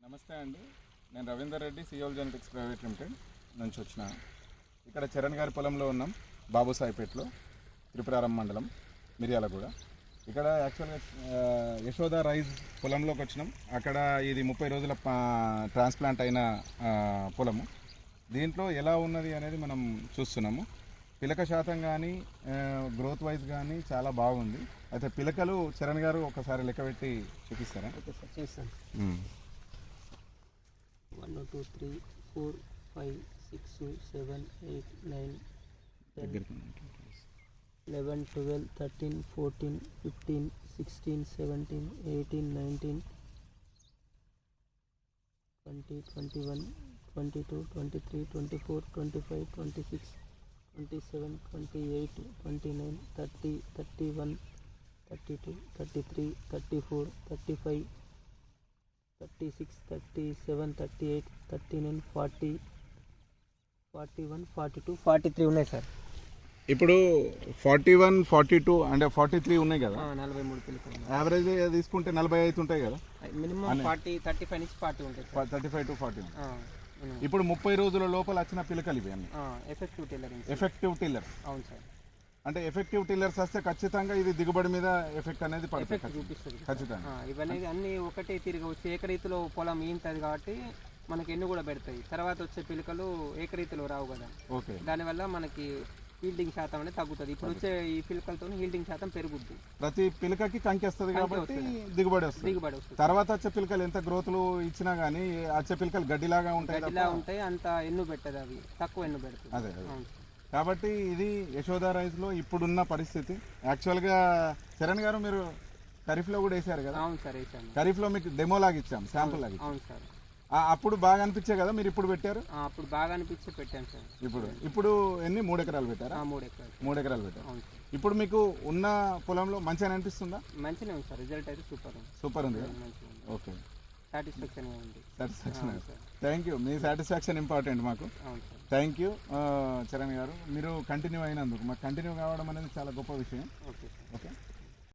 నమస్తే అండి, నేను Ravinder Reddy Seoul genetics private limited నుంచి వచ్చిన. ఇక్కడ చరణ్ గారి పొలంలో ఉన్నాం, బాబుసాయిపేటలో, త్రిపురారం మండలం, మిర్యాలగూడ. ఇక్కడ యాక్చువల్గా యశోద రైస్ పొలంలోకి వచ్చినాం. అక్కడ ఇది 30 రోజుల ట్రాన్స్ప్లాంట్ అయిన పొలము. దీంట్లో ఎలా ఉన్నది అనేది మనం చూస్తున్నాము. పిలక శాతం కానీ గ్రోత్ వైజ్ కానీ చాలా బాగుంది. అయితే పిలకలు చరణ్ గారు ఒకసారి లెక్క పెట్టి చూపిస్తారా? ఓకే సార్, చేస్తాను. 1 2 3 4 5 6 7 8 9 10 11 12 13 14 15 16 17 18 19 20 21 22 23 24 25 26 27 28 29 30 31 32 33 34 35 36 37 38 39 40 41 42 43 ఉన్నాయి సార్. ఇప్పుడు 41 42 అంటే 43 ఉన్నాయి కదా, 43 పిల్లలు యావరేజ్ తీసుకుంటే 40 అవుతుంటాయి కదా, మినిమం 40 35 నుంచి 40 ఉంటాయి సార్. 35 to 40. ఇప్పుడు 30 రోజుల లోపల వచ్చిన పిలకలు ఇవి అన్ని ఎఫెక్టివ్ టైలరింగ్. ఎఫెక్టివ్ టిల్లర్ అవును సార్. అంటే ఎఫెక్టివ్ టిల్లర్స్ వస్తే ఖచ్చితంగా ఇది దిగుబడి మీద ఎఫెక్ట్ అనేది పడుతుంది, ఎఫెక్ట్ చూపిస్తుంది ఖచ్చితంగా. ఇవన్నీ అన్ని ఒకటే తిరగవచ్చు, ఏకరీతిలో పొలం ఈంతది కాబట్టి మనకి ఎన్ని కూడా పెడతాయి. తర్వాత వచ్చే పిలకలు ఏకరీతిలో రావు కదా, ఓకే. దానివల్ల మనకి హీల్డింగ్ శాతం అనేది తగ్గుతుంది. ఇప్పుడు వచ్చే ఈ పిలకలతో హీల్డింగ్ శాతం పెరుగుద్ది. ప్రతి పిలకకి కంకెస్తుంది కాబట్టి దిగుబడి వస్తుంది. తర్వాత వచ్చే పిలకలు ఎంత గ్రోత్లు ఇచ్చినా గానీ వచ్చే పిలకలు గడ్డిలాగా ఉంటాయి, గడ్డిలా ఉంటాయి, అంత ఎన్ను పెట్టదు, అవి తక్కువ ఎన్ను పెడుతుంది. అదే కాబట్టి ఇది యశోద రైస్లో ఇప్పుడున్న పరిస్థితి. యాక్చువల్గా చరణ్ గారు మీరు ఖరీఫ్లో కూడా వేసారు కదా? అవును సార్, వేసాను. ఖరీఫ్లో మీకు డెమో లాగా ఇచ్చాం, శాంపుల్ లాగా. అవును సార్. అప్పుడు బాగా అనిపించే కదా మీరు ఇప్పుడు పెట్టారు? అప్పుడు బాగా అనిపించి పెట్టాను సార్. ఇప్పుడు ఎన్ని 3 ఎకరాలు పెట్టారా? 3 ఎకరాలు పెట్టారు. అవును సార్. ఇప్పుడు మీకు ఉన్న పొలంలో మంచిగా అనిపిస్తుందా? మంచిగా ఉంది సార్, రిజల్ట్ అయితే సూపర్ ఉంది. ఓకే, సాటిస్ఫాక్షన్ ఉంది. Thank you. Me satisfaction important మాకు. థ్యాంక్ యూ చరణ్ గారు, మీరు కంటిన్యూ అయినందుకు. మాకు కంటిన్యూ కావడం అనేది చాలా గొప్ప విషయం. ఓకే.